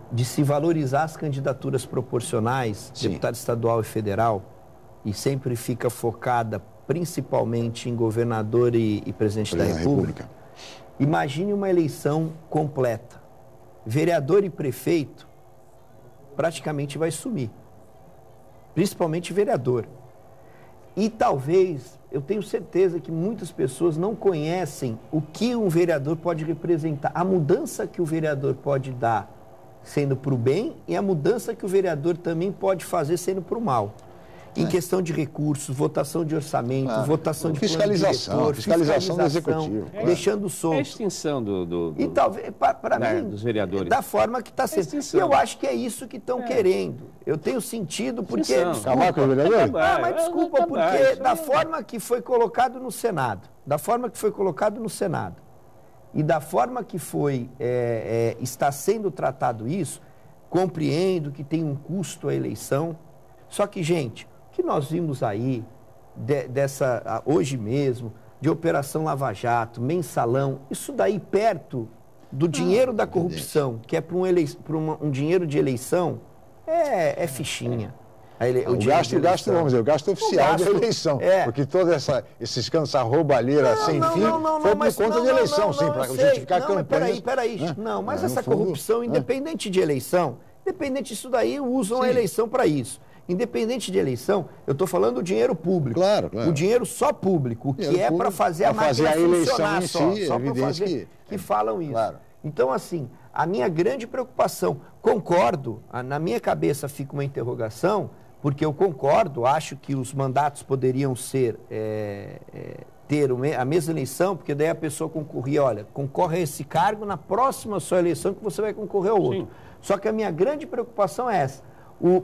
G: de se valorizar as candidaturas proporcionais, deputado estadual e federal, e sempre fica focada principalmente em governador e presidente da República, imagine uma eleição completa. Vereador e prefeito praticamente vai sumir, principalmente vereador. E talvez, eu tenho certeza que muitas pessoas não conhecem o que um vereador pode representar, a mudança que o vereador pode dar sendo para o bem e a mudança que o vereador também pode fazer sendo para o mal. Em questão de recursos, votação de orçamento, votação de
B: fiscalização, fiscalização do executivo,
G: deixando solto.
F: É a extinção
G: e talvez para mim
F: dos vereadores.
G: Da forma que está sendo. E eu acho que é isso que estão querendo. Eu tenho sentido porque
B: acabar com o vereador?
G: Mas desculpa, porque da forma que foi colocado no Senado, e da forma que está sendo tratado isso, compreendo que tem um custo a eleição. Só que, gente, o que nós vimos aí hoje mesmo, de Operação Lava Jato, Mensalão, isso daí perto do dinheiro da corrupção, que é para um dinheiro de eleição, é fichinha.
B: O gasto, vamos dizer, o gasto oficial da eleição. Porque todo esse escândalo, essa roubalheira sem fim, foi por conta de eleição, sim, para justificar a campanha.
G: Mas peraí. Não, mas essa corrupção, independente de eleição, independente disso daí, usam a eleição para isso. Independente de eleição, eu estou falando do dinheiro público.
B: Claro.
G: O dinheiro só público, o que é para fazer a máquina funcionar só para fazer que falam isso. Claro. Então, assim, a minha grande preocupação, concordo, na minha cabeça fica uma interrogação, porque eu concordo, acho que os mandatos poderiam ser, ter a mesma eleição, porque daí a pessoa concorria, olha, concorre a esse cargo, na próxima sua eleição que você vai concorrer ao outro. Sim. Só que a minha grande preocupação é essa.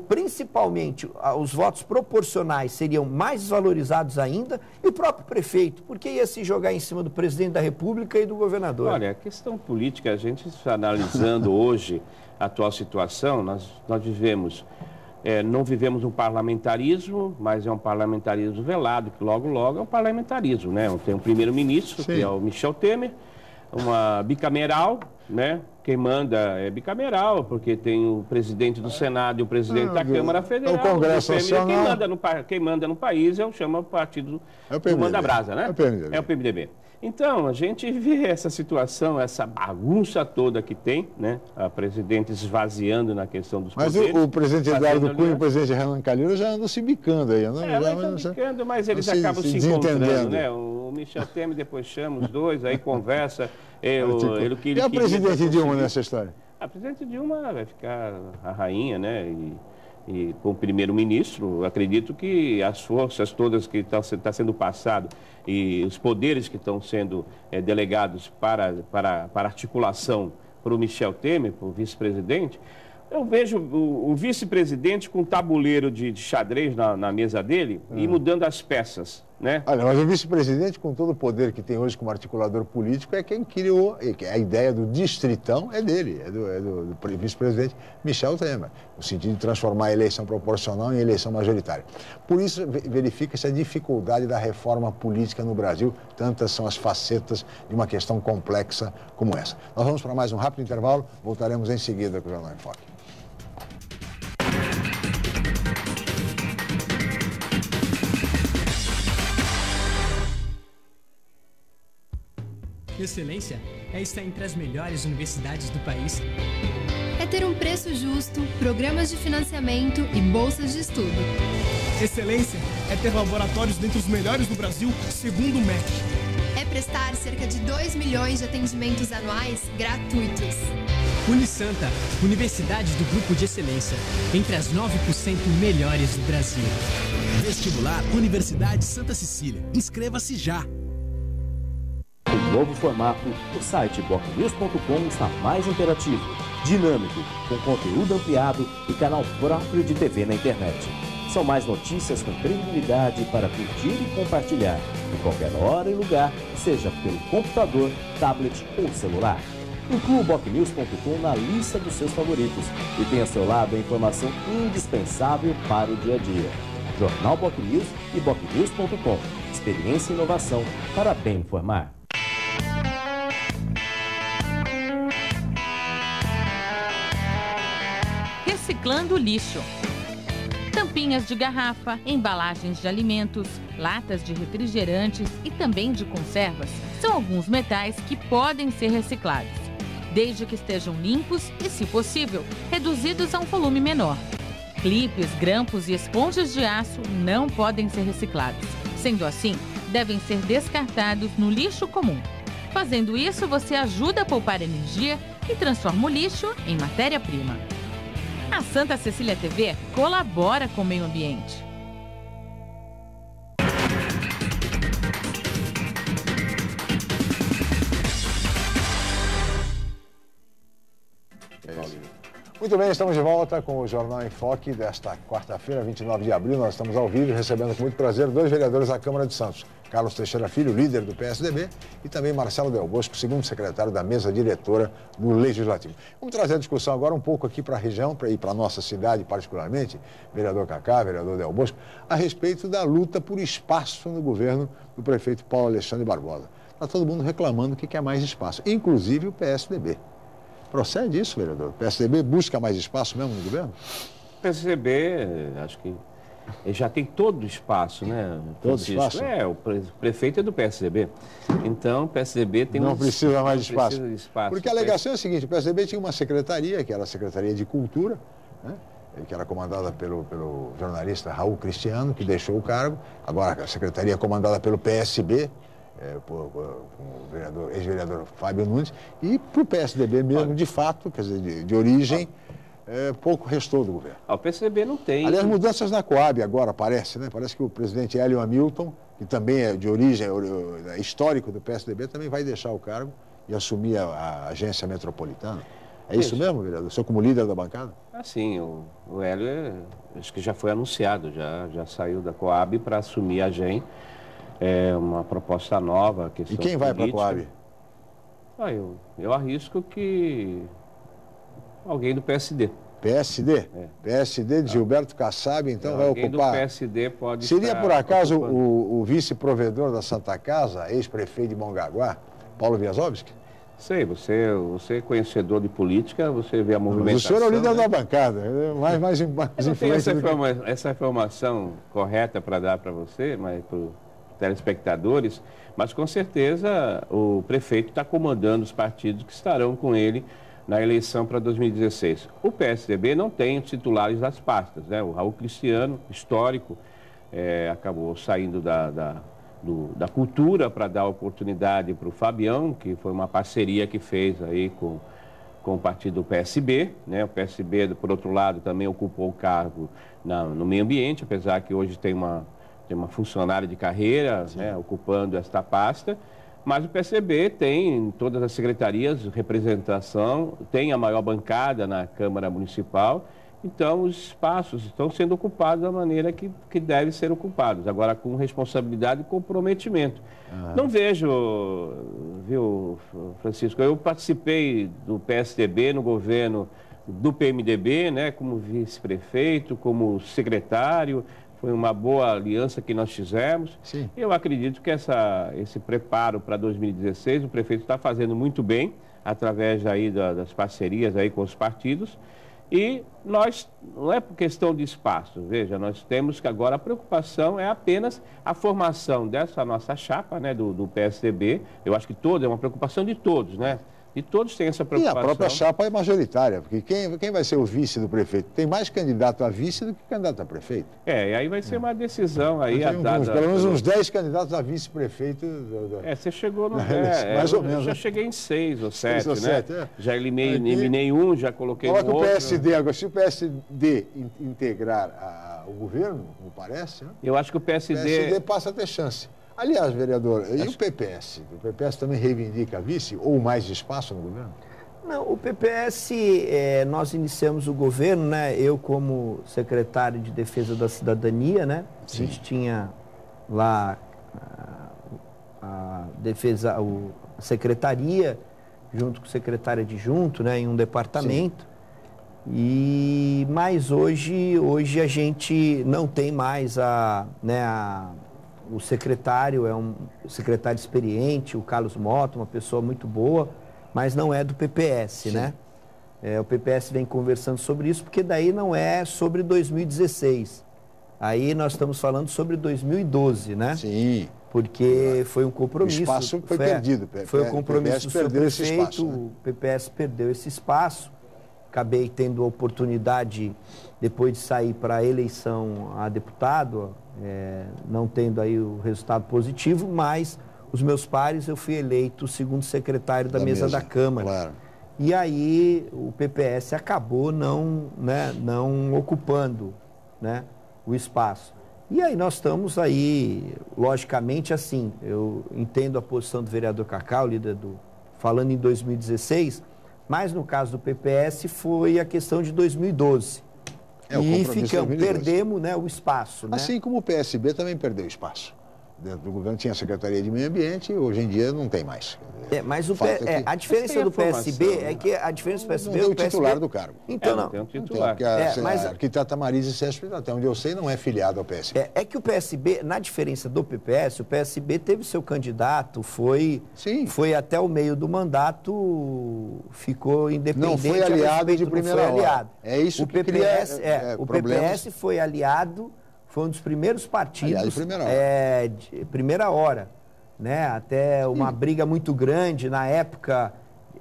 G: Principalmente os votos proporcionais seriam mais valorizados ainda, e o próprio prefeito, porque ia se jogar em cima do presidente da República e do governador.
F: Olha, a questão política, a gente analisando hoje a atual situação, nós vivemos, não vivemos um parlamentarismo, mas é um parlamentarismo velado, que logo é um parlamentarismo, né? Tem um primeiro-ministro, que é o Michel Temer, uma bicameral, né? Quem manda é bicameral, porque tem o presidente do Senado e o presidente da Câmara Federal.
B: O Congresso Nacional.
F: Quem manda no país chama o partido do Manda-Brasa, né? É o PMDB. Então, a gente vê essa situação, essa bagunça toda que tem, né? A presidente esvaziando na questão dos poderes.
B: Mas o presidente Eduardo Cunha e o presidente Renan Calheiros já andam se bicando aí, não?
F: Mas eles acabam se encontrando, né? O Michel Temer depois chama os dois, aí conversa.
B: E a presidente Dilma nessa história?
F: A presidente Dilma vai ficar a rainha, né? E com o primeiro-ministro, acredito que as forças todas que está sendo passado e os poderes que estão sendo delegados para articulação para o Michel Temer, para o vice-presidente, eu vejo o vice-presidente com um tabuleiro de xadrez na mesa dele e mudando as peças, né?
B: Olha, mas o vice-presidente, com todo o poder que tem hoje como articulador político, é quem criou, a ideia do distritão é dele, é do vice-presidente Michel Temer, no sentido de transformar a eleição proporcional em eleição majoritária. Por isso, verifica-se a dificuldade da reforma política no Brasil, tantas são as facetas de uma questão complexa como essa. Nós vamos para mais um rápido intervalo, voltaremos em seguida com o Jornal em Foque.
J: Excelência é estar entre as melhores universidades do país.
K: É ter um preço justo, programas de financiamento e bolsas de estudo.
J: Excelência é ter laboratórios dentre os melhores do Brasil, segundo o MEC.
K: É prestar cerca de 2 milhões de atendimentos anuais gratuitos.
J: Unisanta, Universidade do Grupo de Excelência, entre as 9% melhores do Brasil.
L: Vestibular Universidade Santa Cecília. Inscreva-se já!
A: O novo formato, o site bocnews.com está mais interativo, dinâmico, com conteúdo ampliado e canal próprio de TV na internet. São mais notícias com credibilidade para curtir e compartilhar, em qualquer hora e lugar, seja pelo computador, tablet ou celular. Inclua o bocnews.com na lista dos seus favoritos e tenha ao seu lado a informação indispensável para o dia a dia. Jornal Bocnews e bocnews.com. Experiência e inovação para bem informar.
M: Reciclando lixo. Tampinhas de garrafa, embalagens de alimentos, latas de refrigerantes e também de conservas são alguns metais que podem ser reciclados, desde que estejam limpos e, se possível, reduzidos a um volume menor. Clipes, grampos e esponjas de aço não podem ser reciclados. Sendo assim, devem ser descartados no lixo comum. Fazendo isso, você ajuda a poupar energia e transforma o lixo em matéria-prima. A Santa Cecília TV colabora com o meio ambiente.
B: Muito bem, estamos de volta com o Jornal em Foque desta quarta-feira, 29 de abril. Nós estamos ao vivo recebendo com muito prazer 2 vereadores da Câmara de Santos. Carlos Teixeira Filho, líder do PSDB, e também Marcelo Del Bosco, segundo secretário da mesa diretora do Legislativo. Vamos trazer a discussão agora um pouco aqui para a região, para ir para a nossa cidade particularmente, vereador Cacá, vereador Del Bosco, a respeito da luta por espaço no governo do prefeito Paulo Alexandre Barbosa. Está todo mundo reclamando que quer mais espaço, inclusive o PSDB. Procede isso, vereador? O PSDB busca mais espaço mesmo no governo?
F: O PSDB, acho que ele já tem todo o espaço, né?
B: Todo espaço?
F: O prefeito é do PSDB. Então, o PSDB tem
B: não precisa mais de espaço.
F: Precisa de espaço.
B: Porque a alegação é a seguinte, o PSDB tinha uma secretaria, que era a Secretaria de Cultura, né? Que era comandada pelo jornalista Raul Cristiano, que deixou o cargo. Agora, a secretaria é comandada pelo PSB, com o ex-vereador Fábio Nunes, e para o PSDB mesmo, de fato, quer dizer, de origem, pouco restou do governo.
F: O PSDB não tem...
B: Aliás, mudanças na Coab agora, parece, né? Parece que o presidente Hélio Hamilton, que também é de origem histórico do PSDB, também vai deixar o cargo e assumir a agência metropolitana. É isso mesmo, vereador? O senhor como líder da bancada?
F: Sim, o Hélio, acho que já foi anunciado, já saiu da Coab para assumir a AGEM. É uma proposta nova.
B: E quem vai para a Coab?
F: Eu arrisco que alguém do PSD.
B: PSD? PSD de Gilberto Kassab, então vai ocupar...
F: Alguém do PSD pode...
B: Seria por acaso o vice-provedor da Santa Casa, ex-prefeito de Mongaguá, Paulo Wiazowski?
F: Sei, você é conhecedor de política, você vê a movimentação...
B: O senhor é o líder da bancada, mais influência do que...
F: Essa informação correta para dar para você, mas para os telespectadores, mas com certeza o prefeito está comandando os partidos que estarão com ele na eleição para 2016. O PSDB não tem os titulares das pastas, né? O Raul Cristiano, histórico, acabou saindo da cultura para dar oportunidade para o Fabião, que foi uma parceria que fez aí com o partido PSB, né? O PSB, por outro lado, também ocupou o cargo no meio ambiente, apesar que hoje tem uma funcionária de carreira, né, ocupando esta pasta. Mas o PSDB tem em todas as secretarias representação, tem a maior bancada na Câmara Municipal, então os espaços estão sendo ocupados da maneira que devem ser ocupados, agora com responsabilidade e comprometimento. Não vejo, viu, Francisco, eu participei do PSDB no governo do PMDB, né, como vice-prefeito, como secretário. Foi uma boa aliança que nós fizemos.
B: Sim.
F: Eu acredito que esse preparo para 2016, o prefeito está fazendo muito bem, através aí das parcerias aí com os partidos. E nós, não é por questão de espaço, veja, nós temos que agora a preocupação é apenas a formação dessa nossa chapa, né, do PSDB. Eu acho que é uma preocupação de todos, né? E todos têm essa preocupação.
B: E a própria chapa é majoritária, porque quem vai ser o vice do prefeito? Tem mais candidato a vice do que candidato a prefeito.
F: E aí vai ser uma decisão aí...
B: Pelo menos uns 10 candidatos a vice-prefeito.
F: Você chegou no...
B: mais ou menos.
F: Eu já cheguei em 6 ou 7, né?
B: 7,
F: Já eliminei um, já coloquei no outro.
B: O PSD agora, se o PSD integrar o governo, como parece, né?
F: Eu acho que o PSD
B: passa a ter chance. Aliás, vereador, e o PPS? O PPS também reivindica vice ou mais espaço no governo?
G: Não, o PPS, nós iniciamos o governo, né? Eu como secretário de Defesa da Cidadania, né?
B: Sim.
G: A gente tinha lá a secretaria, junto com o secretário adjunto, né? Em um departamento. Sim. Mas hoje a gente não tem mais o secretário é um secretário experiente, o Carlos Mota, uma pessoa muito boa, mas não é do PPS, Sim. né? O PPS vem conversando sobre isso, porque daí não é sobre 2016. Aí nós estamos falando sobre 2012, né?
B: Sim.
G: Porque foi um compromisso.
B: O espaço foi perdido.
G: Foi um compromisso do seu prefeito,
B: esse espaço, né?
G: O PPS perdeu esse espaço. Acabei tendo a oportunidade, depois de sair para a eleição a deputado, não tendo aí o resultado positivo, mas os meus pares eu fui eleito segundo secretário da mesa da Câmara.
B: Claro.
G: E aí o PPS acabou não ocupando, né, o espaço. E aí nós estamos aí, logicamente assim, eu entendo a posição do vereador Cacá, o líder falando em 2016, Mas no caso do PPS foi a questão de 2012. E perdemos, né, o espaço. Né?
B: Assim como o PSB também perdeu espaço. Dentro do governo tinha a Secretaria de Meio Ambiente, hoje em dia não tem mais.
G: Mas a diferença do PSB é que a diferença do PSB
B: não é o titular do cargo.
G: Então
F: não tem um titular.
B: Mas a arquiteta Marise Céspedes, até onde eu sei, não é filiada ao PSB.
G: É que o PSB, na diferença do PPS, o PSB teve seu candidato, foi até o meio do mandato, ficou independente.
B: Não foi aliado de primeira hora.
G: É isso que o PPS foi aliado. Foi um dos primeiros partidos de primeira hora, né? Até uma briga muito grande. Na época,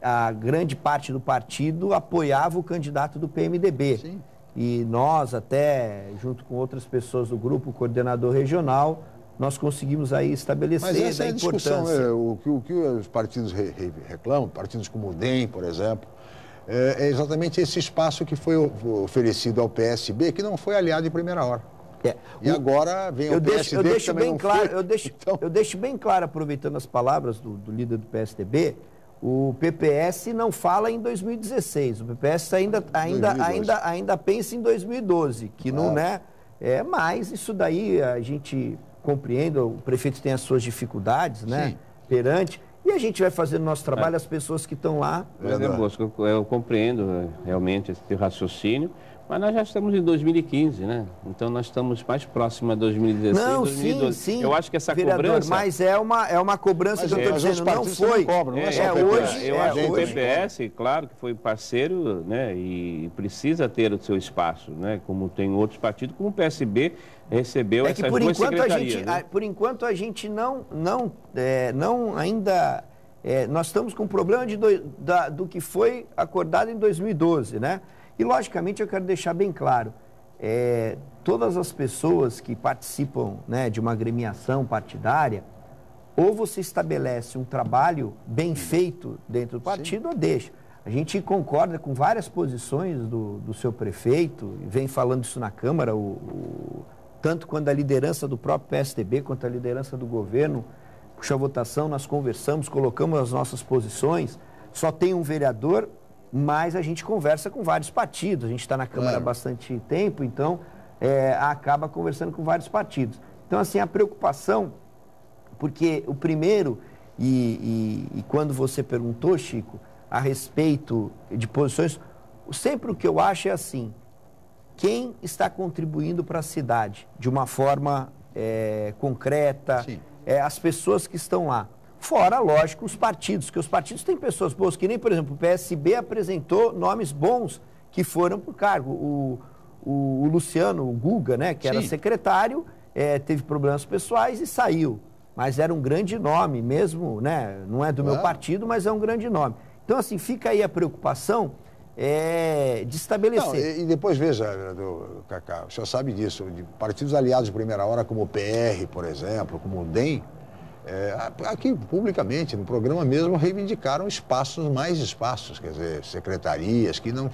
G: a grande parte do partido apoiava o candidato do PMDB. Sim. E nós, até, junto com outras pessoas do grupo, o coordenador regional, nós conseguimos aí estabelecer
B: Mas essa
G: a importância.
B: O que os partidos reclamam, partidos como o DEM, por exemplo, é exatamente esse espaço que foi oferecido ao PSB, que não foi aliado em primeira hora. E agora vem o PSD, que também não foi.
G: Eu deixo bem claro, aproveitando as palavras do líder do PSDB, o PPS não fala em 2016, o PPS ainda pensa em 2012, que não é mais isso daí, a gente compreende, o prefeito tem as suas dificuldades, né, perante, e a gente vai fazendo nosso trabalho, as pessoas que estão lá.
F: Bosco, eu compreendo realmente esse teu raciocínio, mas nós já estamos em 2015, né? Então nós estamos mais próximos a 2016,
G: não,
F: 2012.
G: Sim.
F: Eu acho que essa
G: vereador,
F: cobrança...
G: Mas é uma cobrança que eu estou dizendo, não foi.
B: Cobram, não
G: hoje.
F: Eu acho que o PPS, claro que foi parceiro, né? E precisa ter o seu espaço, né? Como tem outros partidos, como o PSB recebeu essas duas secretarias.
G: Por enquanto a gente não ainda... nós estamos com um problema do que foi acordado em 2012, né? E, logicamente, eu quero deixar bem claro, todas as pessoas que participam, né, de uma agremiação partidária, ou você estabelece um trabalho bem feito dentro do partido, ou deixa. A gente concorda com várias posições do seu prefeito, vem falando isso na Câmara, tanto quando a liderança do próprio PSDB, quanto a liderança do governo, puxa a votação, nós conversamos, colocamos as nossas posições, só tem um vereador, mas a gente conversa com vários partidos, a gente está na Câmara há bastante tempo, então acaba conversando com vários partidos. Então, assim, a preocupação, porque o primeiro, e quando você perguntou, Chico, a respeito de posições, sempre o que eu acho é assim, quem está contribuindo para a cidade de uma forma concreta, as pessoas que estão lá. Fora, lógico, os partidos, que os partidos têm pessoas boas, que nem, por exemplo, o PSB apresentou nomes bons que foram para o cargo. O Luciano, o Guga, né, que era secretário, teve problemas pessoais e saiu. Mas era um grande nome mesmo, né? Não é do meu partido, mas é um grande nome. Então, assim, fica aí a preocupação de estabelecer.
B: Não, e depois, veja, vereador Cacá, o senhor sabe disso, de partidos aliados de primeira hora, como o PR, por exemplo, como o DEM, aqui publicamente, no programa mesmo, reivindicaram mais espaços, quer dizer, secretarias que não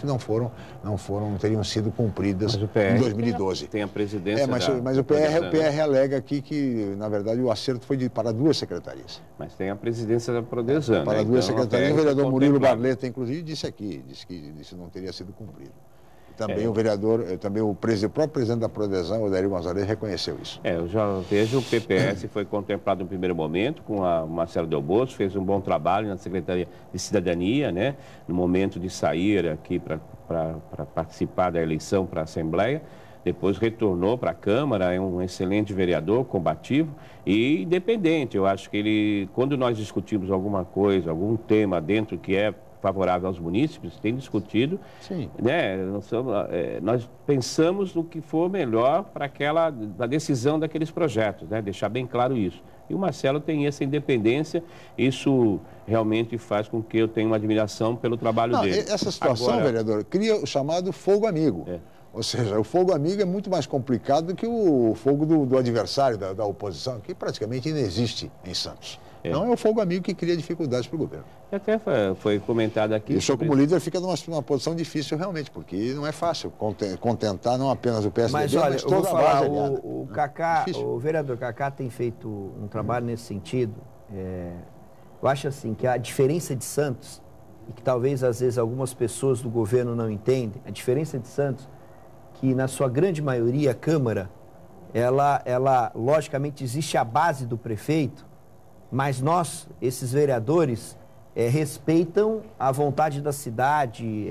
B: teriam sido cumpridas em 2012.
F: Tem a presidência
B: mas o PR alega aqui que, na verdade, o acerto foi para 2 secretarias.
F: Mas tem a presidência da Prodesan.
B: Para 2 secretarias, o vereador Murilo Barleta, inclusive, disse aqui, que isso não teria sido cumprido. Também o vereador, também o próprio presidente da Prodesan, o Dario Gonzalez, reconheceu isso.
F: Eu já vejo o PPS foi contemplado no primeiro momento com a Marcelo Del Bosso, fez um bom trabalho na Secretaria de Cidadania, né, no momento de sair aqui para participar da eleição para a Assembleia. Depois retornou para a Câmara, é um excelente vereador, combativo e independente. Eu acho que ele, quando nós discutimos alguma coisa, algum tema dentro que é favorável aos munícipes, tem discutido, né? Nós pensamos no que for melhor para a decisão daqueles projetos, né? Deixar bem claro isso. E o Marcelo tem essa independência, isso realmente faz com que eu tenha uma admiração pelo trabalho dele.
B: Essa situação, vereador, cria o chamado fogo amigo. Ou seja, o fogo amigo é muito mais complicado do que o fogo do adversário, da oposição, que praticamente não existe em Santos. Então é o fogo amigo que cria dificuldades para o governo.
F: Até foi comentado aqui.
B: E o senhor, como líder, fica numa posição difícil realmente, porque não é fácil contentar não apenas o PSDB,
G: mas olha,
B: mas toda
G: eu vou
B: a base
G: falar,
B: aliada.
G: O vereador Cacá tem feito um trabalho nesse sentido. Eu acho assim que a diferença de Santos e que talvez às vezes algumas pessoas do governo não entendem, a diferença de Santos, que na sua grande maioria a Câmara, ela logicamente existe a base do prefeito, mas nós, esses vereadores, respeitam a vontade da cidade,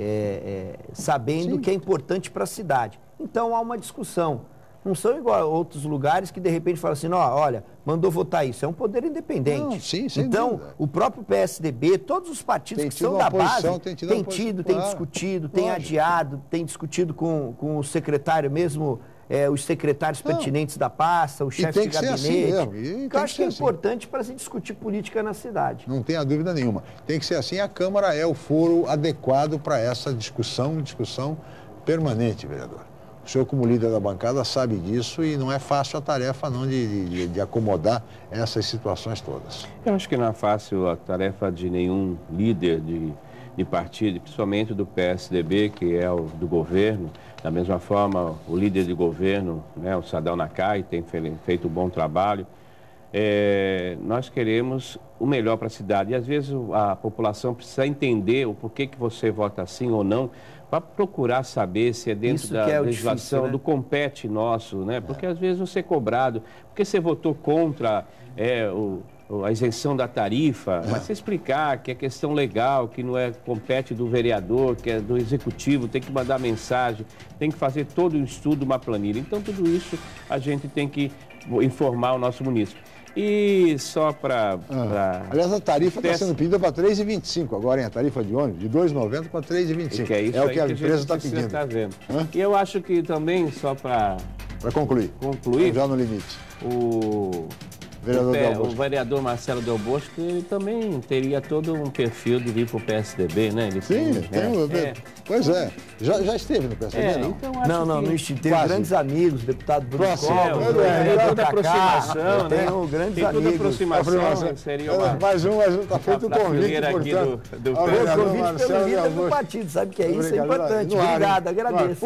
G: sabendo que é importante para a cidade. Então há uma discussão. Não são igual a outros lugares que de repente falam assim, olha, mandou votar isso. É um poder independente. Não, sim, então, dúvida. O próprio PSDB, todos os partidos que são da base, tem discutido, tem adiado, tem discutido com o secretário mesmo, os secretários pertinentes da pasta, o chefe de gabinete. Assim eu acho que é importante para se discutir política na cidade.
B: Não tenha dúvida nenhuma. Tem que ser assim. A Câmara é o foro adequado para essa discussão permanente, vereador. O senhor, como líder da bancada, sabe disso e não é fácil a tarefa, não, de acomodar essas situações todas.
F: Eu acho que não é fácil a tarefa de nenhum líder de partido, principalmente do PSDB, que é o do governo. Da mesma forma, o líder de governo, né, o Sadal Nakai, tem feito um bom trabalho. Nós queremos o melhor para a cidade. E às vezes a população precisa entender o porquê que você vota assim ou não, para procurar saber se é dentro da legislação, difícil, né? Do compete nosso, né? Porque às vezes você é cobrado, porque você votou contra a isenção da tarifa, mas você explicar que é questão legal, que não compete do vereador, que é do executivo, tem que mandar mensagem, tem que fazer todo um estudo, uma planilha. Então tudo isso a gente tem que informar o nosso município. E só para...
B: Aliás, a tarifa está sendo pedida para R$ 3,25 agora, hein? A tarifa de ônibus, de R$ 2,90 para R$ 3,25.
F: É o que a empresa está pedindo. Tá vendo. E eu acho que também, só para...
B: Para concluir. Já no limite.
F: O vereador Marcelo Del Bosco, ele também teria todo um perfil de vir para o PSDB, né? Ele
B: Pois é. Já esteve no PSDB, não?
G: Então, não estive. Teve grandes amigos, deputado Bruno
F: toda aproximação, né?
G: Tenho grandes amigos.
F: Toda aproximação seria uma...
B: Mais um, está feito o convite, portanto.
G: O convite pelo líder do partido, sabe que é isso? É importante. Obrigado, agradeço.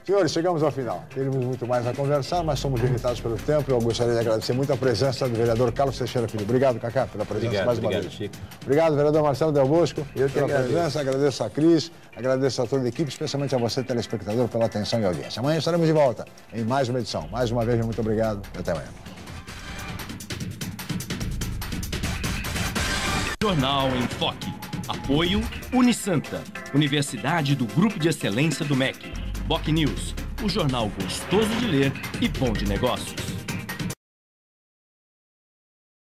B: Senhores, chegamos ao final. Teríamos muito mais a conversar, mas somos limitados pelo tempo. Eu gostaria de agradecer muito a presença do vereador Carlos Teixeira Filho. Obrigado, Cacá, pela presença mais uma vez.
F: Chico.
B: Obrigado, vereador Marcelo Del Bosco,
G: pela
B: presença. Agradeço a Cris, agradeço a toda a equipe, especialmente a você, telespectador, pela atenção e audiência. Amanhã estaremos de volta em mais uma edição. Mais uma vez, muito obrigado e até amanhã.
N: Jornal em Foque. Apoio Unisanta, Universidade do Grupo de Excelência do MEC. BocNews, o jornal gostoso de ler e bom de negócios.